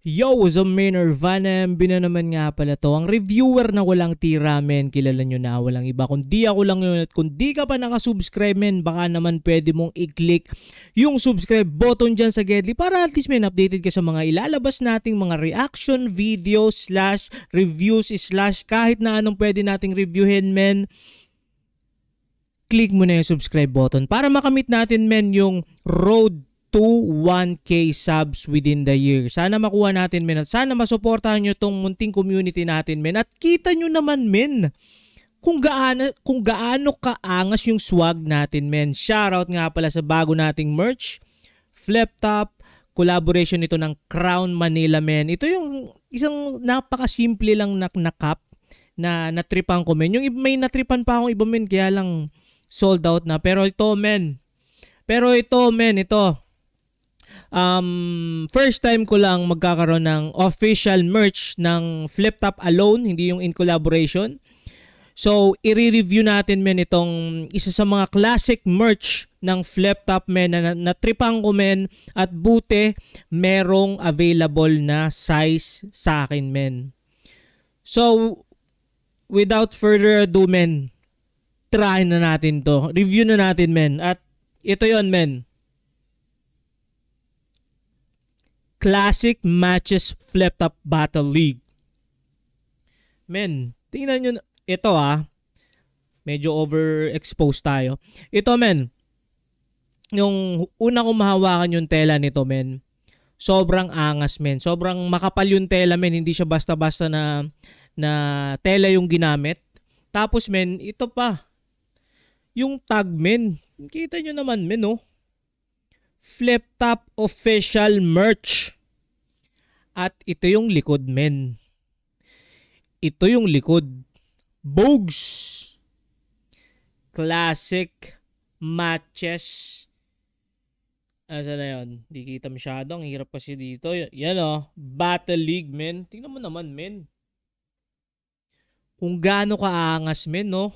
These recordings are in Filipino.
Yo, Zomainer Vanem, bina naman nga pala to. Ang reviewer na walang tira, men, kilala nyo na, walang iba. Kung di ako lang yun at kung di ka pa nakasubscribe, men, baka naman pwede mong i-click yung subscribe button dyan sa Gedli para at least, men, updated ka sa mga ilalabas nating mga reaction videos slash reviews slash kahit na anong pwede nating reviewin, men. Click mo na yung subscribe button para makamit natin, men, yung road to 1K subs within the year. Sana makuha natin, men, at sana masuportahan nyo tong munting community natin, men, at kita nyo naman, men, kung gaano kaangas yung swag natin, men. Shoutout nga pala sa bago nating merch, Flip Top, collaboration nito ng Crown Manila, men. Ito yung isang napakasimple lang na cup na natripan ko, men. Yung may natripan pa akong iba, men, kaya lang sold out na. Pero ito, men, ito, first time ko lang magkakaroon ng official merch ng Flip Top alone, hindi yung in collaboration. So, i-review natin, men, itong isa sa mga classic merch ng Flip Top, men, na natripang ko, men, at buti merong available na size sa akin, men. So, without further ado, men, try na natin to. Review na natin, men. At ito yon, men. Classic Matches Flip Top Battle League. Men, tingnan nyo. Ito medyo overexposed tayo. Ito, men. Yung una kong mahawakan yung tela nito, men. Sobrang angas, men. Sobrang makapal yung tela, men. Hindi siya basta-basta na tela yung ginamit. Tapos, men, ito pa. Yung tag, men. Kita nyo naman, men, oh. Flip Top official merch. At ito yung likod, men. Ito yung likod. Bogs. Classic matches. Asa na yun? Di kita masyado. Ang hirap kasi dito. Yan o. Battle League, men. Tingnan mo naman, men. Kung gaano kaangas, men, no?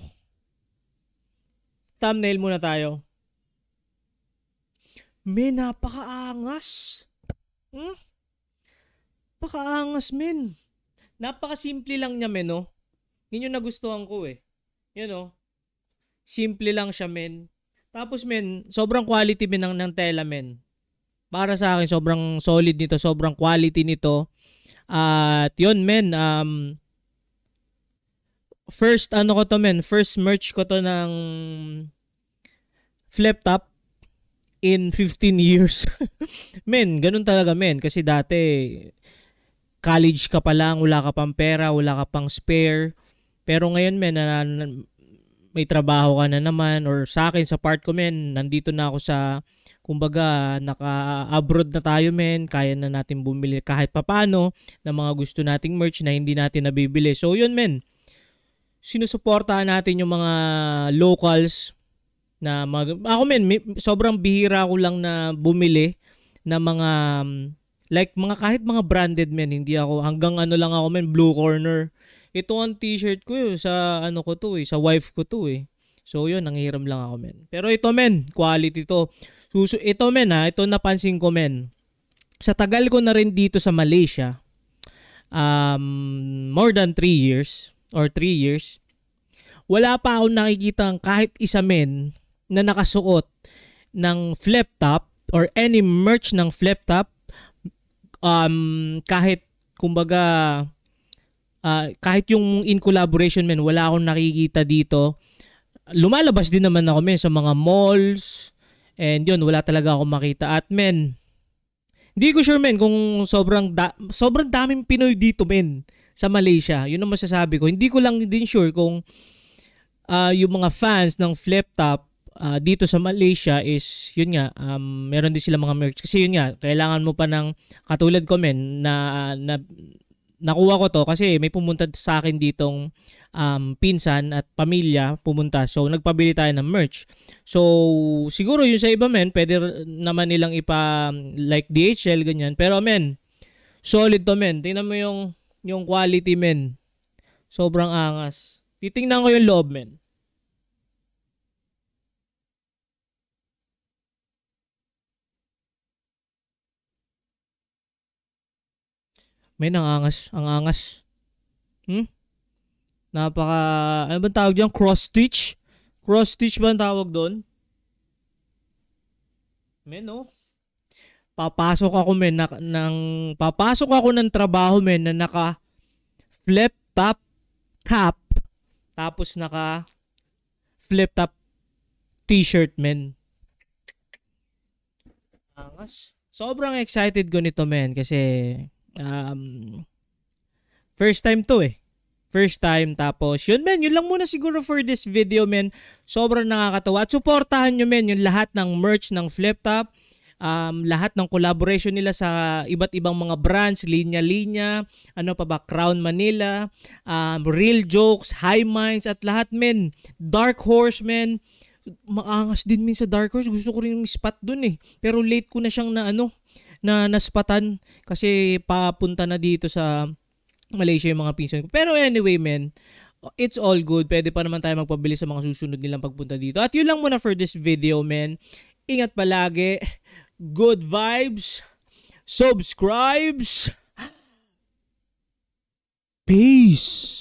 Thumbnail muna tayo. Men, napakaangas. Napakaangas, men. Napakasimple lang niya, men, no? Yun yung nagustuhan ko, eh. Yan, no? Simple lang siya, men. Tapos, men, sobrang quality, men, ng tela, men. Para sa akin, sobrang solid nito. Sobrang quality nito. At yun, men, first, ko to, men. First merch ko to ng Flip Top in 15 years. Men, ganun talaga, men. Kasi dati, college ka pa lang, wala ka pang pera, wala ka pang spare. Pero ngayon, men, may trabaho ka na naman, or sa akin, sa part ko, men, nandito na ako sa, kumbaga, naka-abroad na tayo, men. Kaya na natin bumili kahit papano ng mga gusto nating merch na hindi natin nabibili. So, yun, men. Sinusuportahan natin yung mga locals na ako, men, sobrang bihira ko lang na bumili na mga like mga kahit mga branded, men. Hindi ako hanggang lang ako, men, Blue Corner. Ito ang t-shirt ko sa ko to, sa wife ko to, eh. So yun, nanghiram lang ako, men. Pero ito, men, quality to. Ito, men, ito napansin ko, men. Sa tagal ko na rin dito sa Malaysia, more than 3 years or 3 years, wala pa akong nakikita kahit isa, men, na nakasuot ng Flip Top or any merch ng Flip Top, kahit kumbaga kahit yung in collaboration, men, wala akong nakikita dito. Lumalabas din naman ako, men, sa mga malls, and yun, wala talaga akong makita. At, men, hindi ko sure, men, kung sobrang daming Pinoy dito, men, sa Malaysia. Yun ang masasabi ko. Hindi ko lang din sure kung yung mga fans ng Flip Top dito sa Malaysia is, yun nga, meron din sila mga merch. Kasi yun nga, kailangan mo pa ng, katulad ko, men, na nakuha ko to kasi may pumunta sa akin ditong pinsan at pamilya pumunta. So, nagpabili tayo ng merch. So, siguro yun sa iba, men, pwede naman nilang like DHL, ganyan. Pero, men, solid to, men. Tingnan mo yung quality, men. Sobrang angas. Titingnan ko yung loob, men. Men, ang angas. Ang angas. Napaka, ano ba tawag diyan? Cross stitch? Cross stitch ba ang tawag doon? Men, no? Papasok ako, men, papasok ako ng trabaho, men, na naka flip top cap, tapos naka flip top t-shirt, men. Angas. Sobrang excited ko nito, men, kasi first time to eh. First time, tapos yun, men, yun lang muna siguro for this video, men. Sobrang nakakatawa. At supportahan nyo, men, yung lahat ng merch ng Flip Top, lahat ng collaboration nila sa iba't ibang mga brands, linya-linya, ano pa ba, Crown Manila, Real Jokes, High Minds, at lahat, men. Dark Horse, men. Maangas din min sa Dark Horse. Gusto ko rin yung spot dun eh. Pero late ko na siyang naspatan kasi papunta na dito sa Malaysia yung mga pinsan ko. Pero anyway, men, it's all good. Pwede pa naman tayo magpabili sa mga susunod nilang pagpunta dito. At yun lang muna for this video, men. Ingat palagi. Good vibes. Subscribes. Peace.